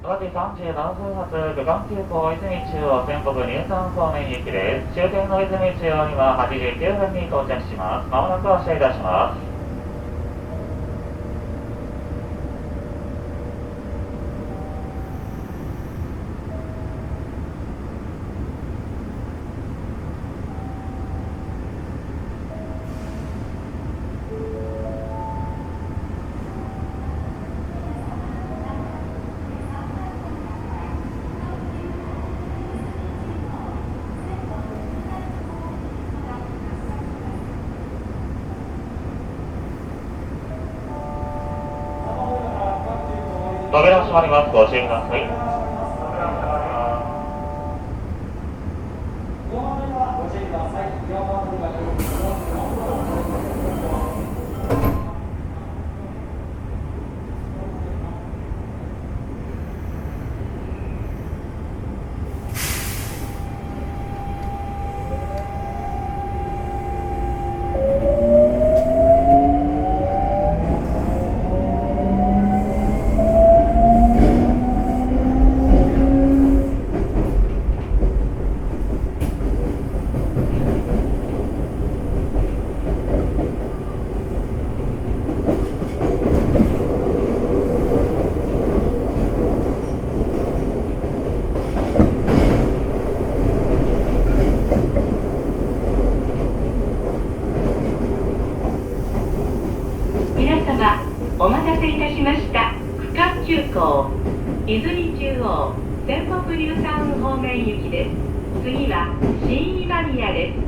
5時37分発、武漢急行泉中央全国入山方面行きです。終点の泉中央には8時9分に到着します。まもなく発車いたします。扉閉まります。ご注意ください。お待たせいたしました。区間急行泉中央仙北ニュータウン方面行きです。次は新今宮です。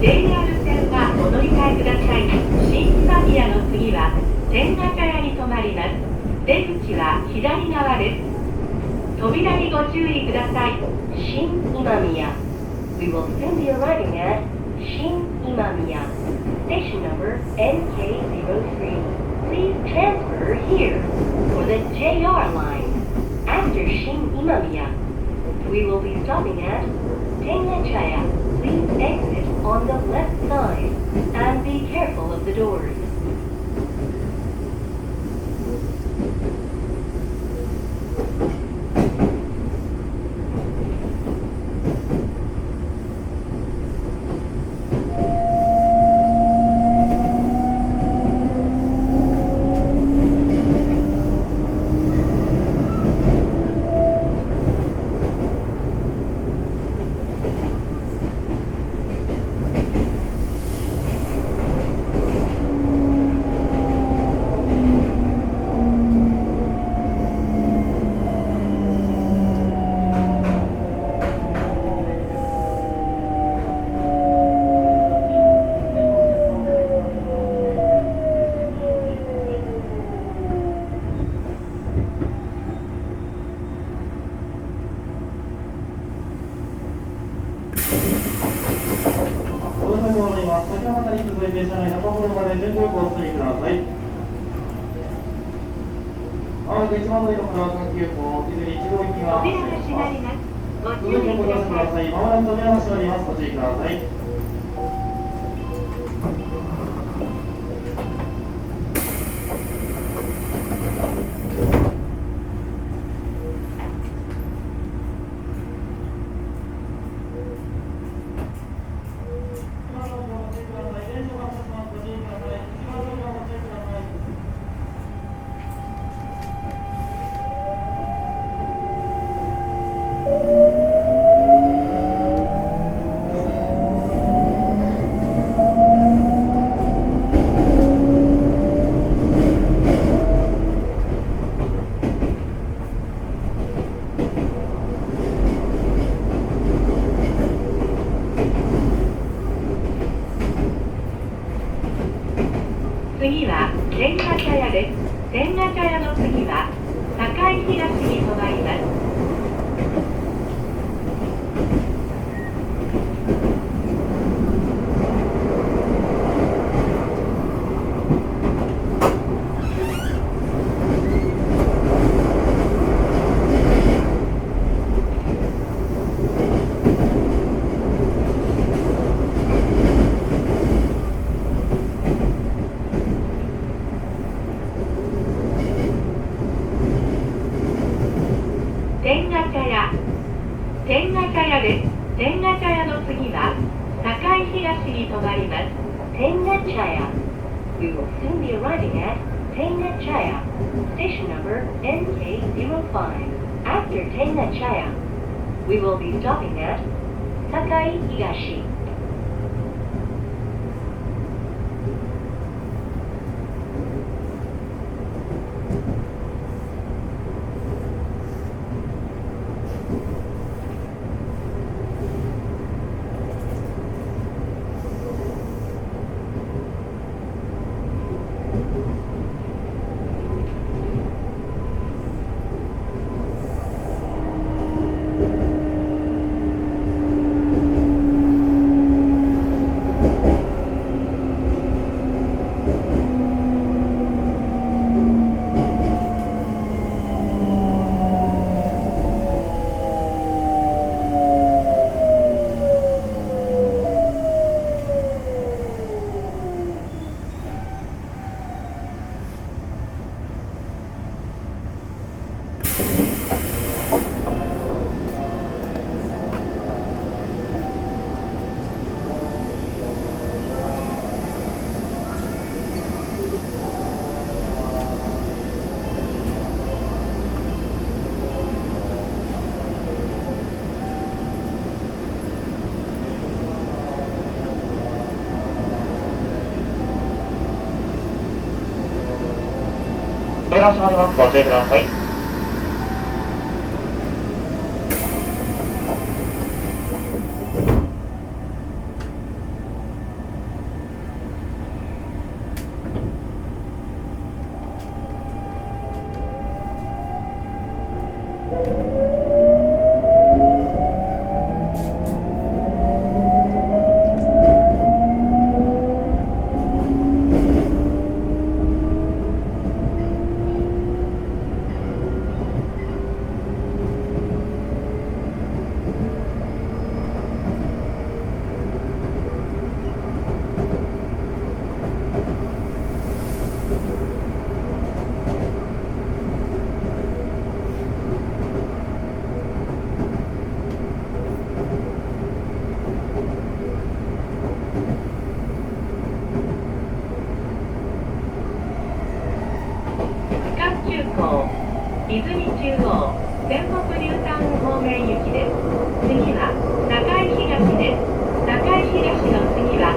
JR 線はお乗り換えください。新今宮の次は天下茶屋に停まります。出口は左側です。扉にご注意ください。新今宮 We will soon be arriving at 新今宮 Station number NK03 Please transfer here for the JR line. After 新今宮 We will be stopping at Tenga Chaya. Please exit on the left side and be careful of the doors. 先ほどに続いて車内中ほどまで順序よくお進みください。まもなく一番乗りのから阪急行泉中央行きが発車します。続いてご乗車ください。まもなく扉が閉まります。ご注意ください。天下茶屋です。天下茶屋の次は堺東に停まります。天下茶屋 We will soon be arriving at Tenga Chaya, station number NK05. After Tenga Chaya, we will be stopping at Sakai Higashi. 扉が閉まります。ご注意ください。泉中央、仙北ニュータウン方面行きです。次は堺東です。堺東の次は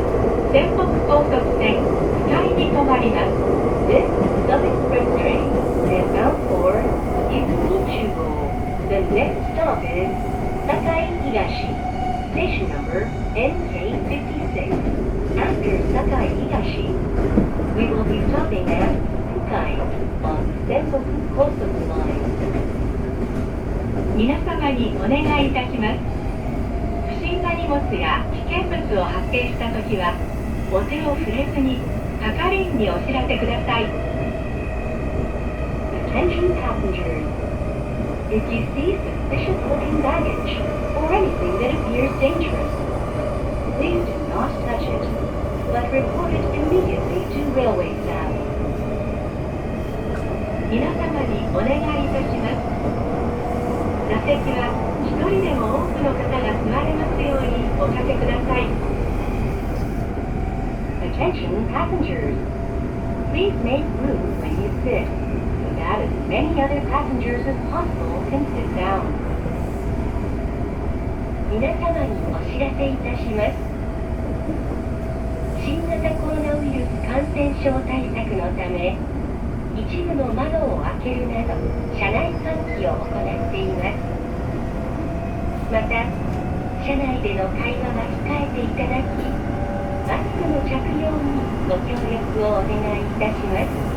仙北高速線スカイに停まります。This Sub Express train is bound for 泉中央。The next stop is 堺東。Station number NK56. After 堺東, we will be stopping at Fukai on Sentoku高速 line. 皆様にお願いいたします。不審な荷物や危険物を発見したときは、お手を触れずに係員にお知らせください。Attention passengers. If you see suspicious looking baggage or anything that appears dangerous, please do not touch it, but report it immediately to railway staff. 皆様にお願いいたします。座席は一人でも多くの方が座れますようにおかけください。Attention passengers. Please make room when you sit, so that as many other passengers as possible can sit down. 皆様にお知らせいたします。新型コロナウイルス感染症対策のため、一部の窓を開けるなど車内換気を行っています。また、車内での会話は控えていただき、マスクの着用にご協力をお願いいたします。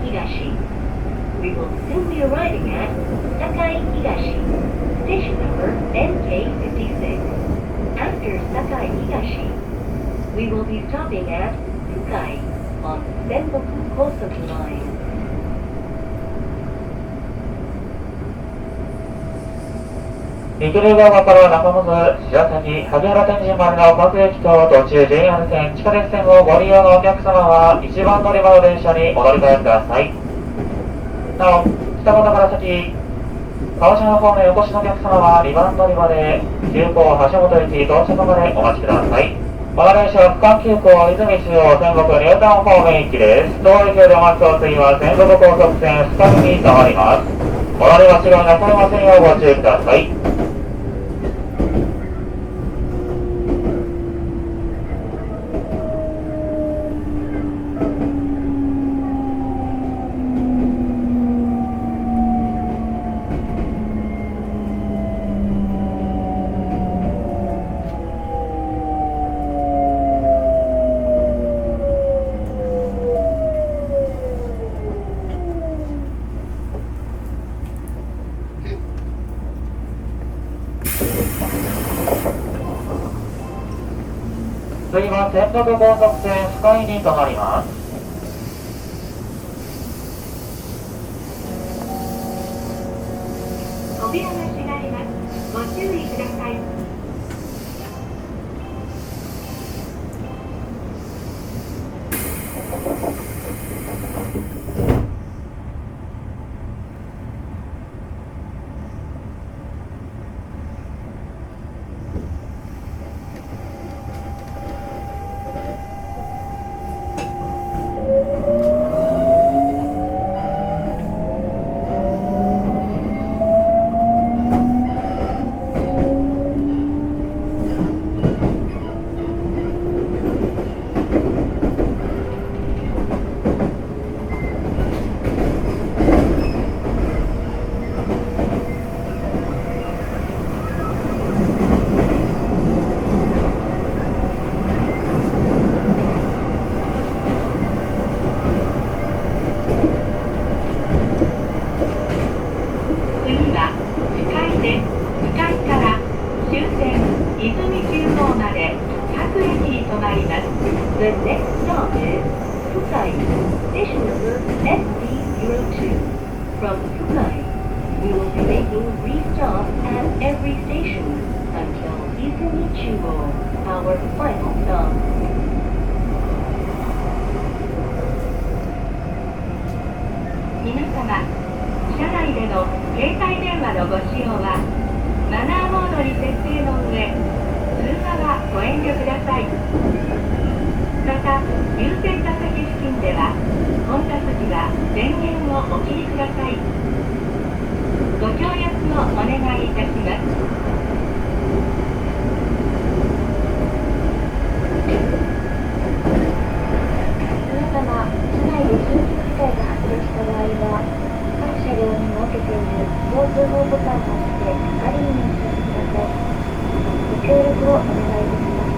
Higashi. We will soon be arriving at Sakai Higashi, station number NK56. After Sakai Higashi, we will be stopping at Fukai on Senboku Kosoku Line. 陸流側から中本、白崎、萩原天神までの各駅と途中 JR 線、地下鉄線をご利用のお客様は1番乗り場の電車にお乗り換えください。なお、北方から先、川島方面お越しのお客様は2番乗り場で急行橋本駅到着までお待ちください。この電車は区間急行泉中央全国ニュータウン方面行きです。当駅でお待ちを次は全国高速線深見に停まります。お乗り間違いなさいませんようご注意ください。次は仙北高速線深井に停まります。扉が閉まります。ご注意ください。The next stop is Fukai, station number SD02. From Fukai, we will be making restop at every station until Izumi-Chugo, our final stop. 皆様、車内での携帯電話のご使用はマナーモードに設定の上、通話はご遠慮ください。また、優先座席付近では混雑時は電源をお切りください。ご協力をお願いいたします。皆様、車内で緊急事態が発生した場合は、各車両に設けている交通報ボタンを押して係員にお知らせください。ご協力をお願いいたします。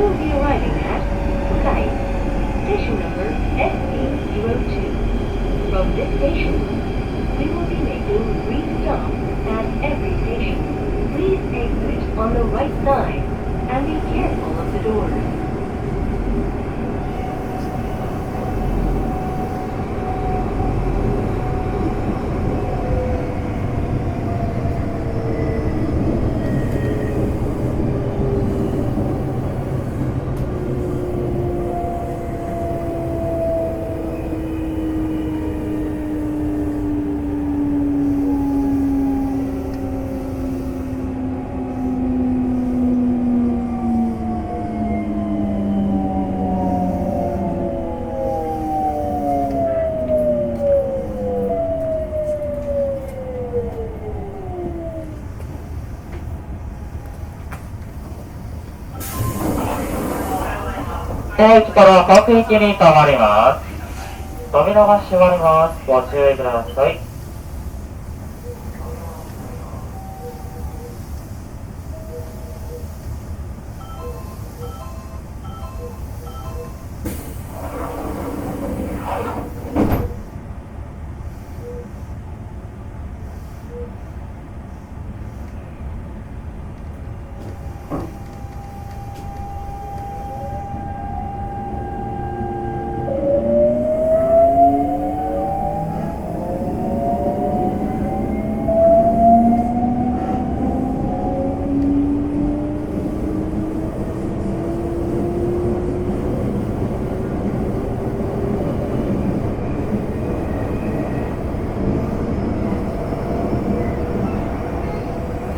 will be arriving at Sakai, station number SC02. From this station, we will be making 3 stops at every station. Please exit on the right side and be careful of the doors. 当駅から各駅に停まります。扉が閉まります。ご注意ください。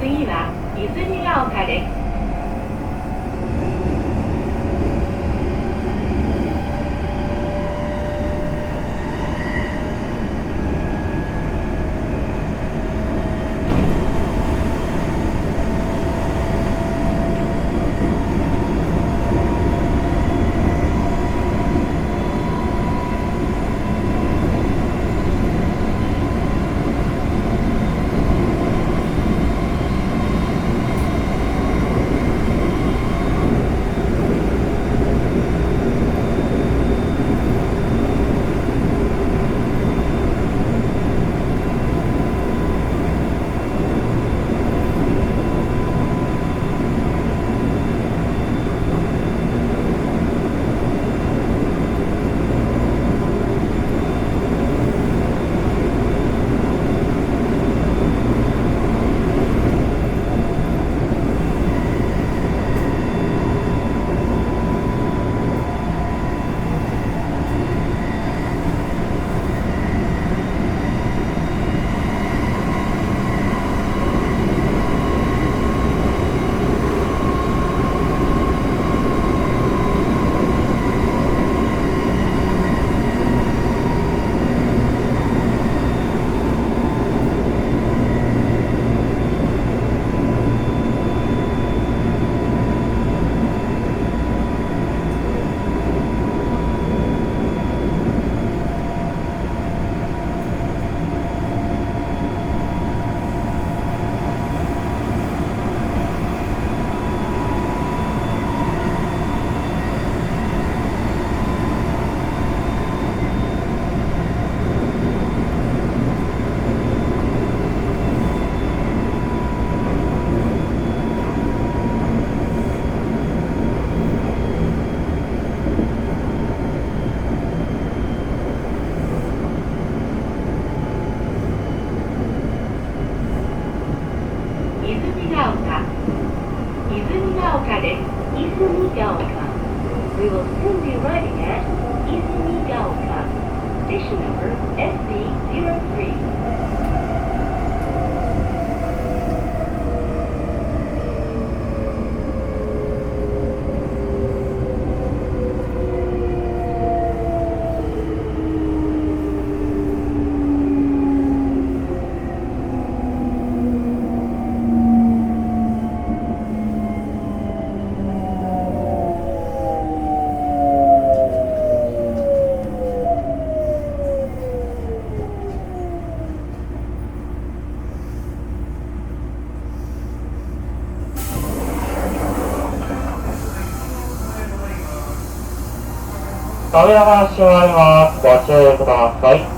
次は泉ヶ丘です。泉ヶ丘です。泉ヶ丘。We will soon be arriving at 泉ヶ丘。Station number SC03. 次扉が閉まります。ご注意ください。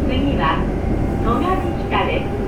次は戸上北です。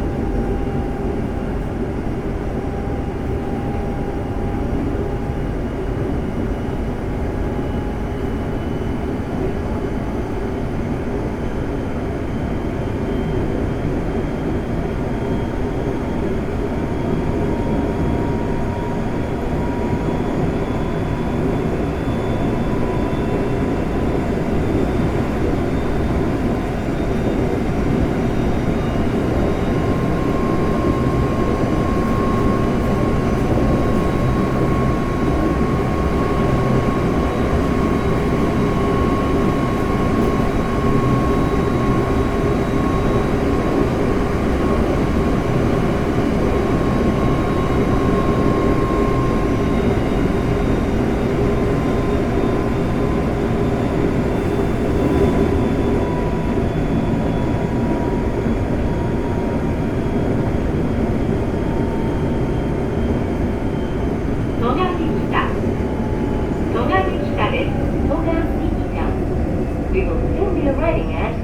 We will soon be arriving at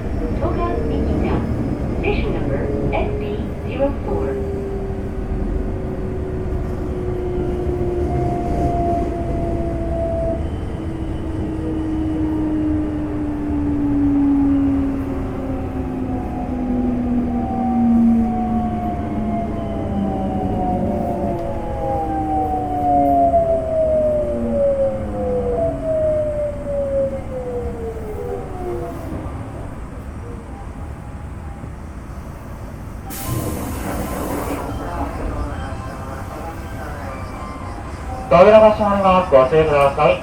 Toga Nikita, station number SP04. 扉が閉まります。ご注意ください。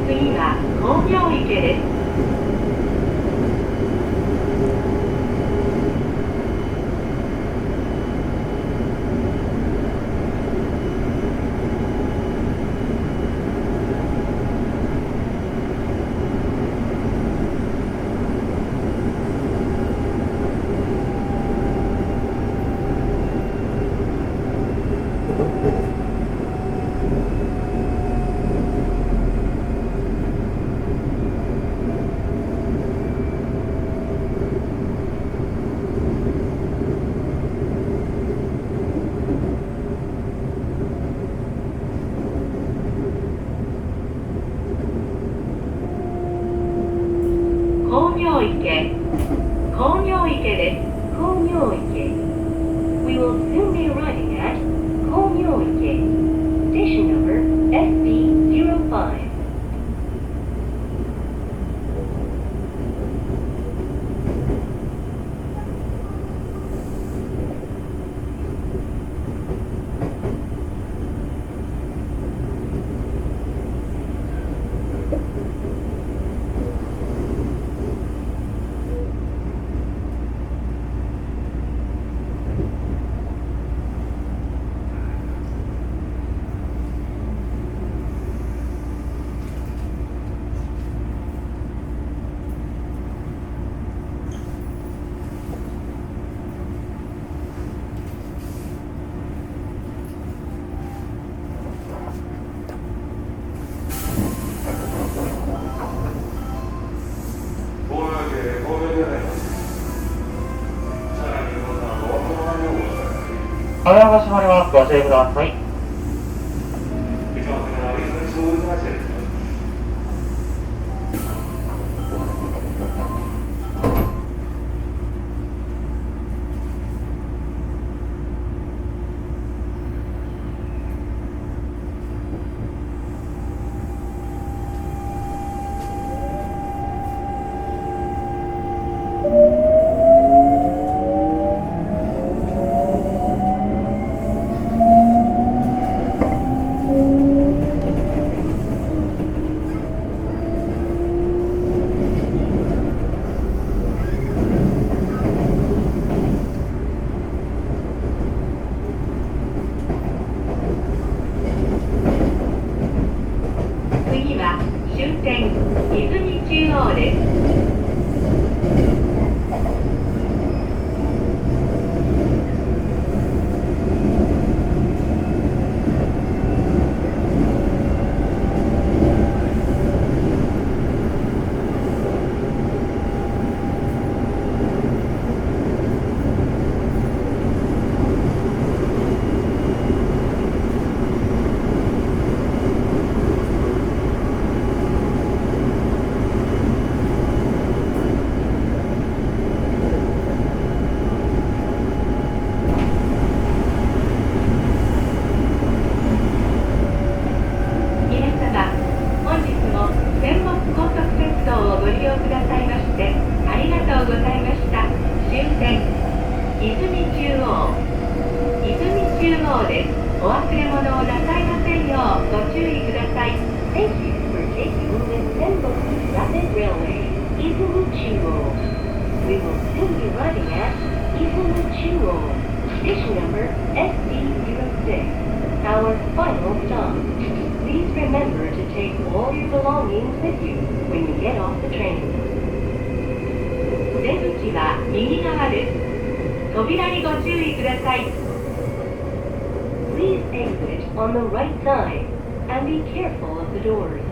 次は工業池です。工業池、工業池です。工業池。We will soon be arriving at 工業池。Station number SP05. 扉扉が閉まります。ご注意ください。次は終点泉中央です。皆様、本日も全国高速鉄道をご利用くださいましてありがとうございました。終点泉中央です。お忘れ物をなさいませんようご注意ください。 Thank you for taking the Senboku Rapid Railway, Izumi Chuo. We will soon be arriving at Izumi Chuo, station number SD06, our final stop. Please remember to take all your belongings with you when you get off the train. 出口は右側です。扉にご注意ください。 Please exit on the right side and be careful of the doors.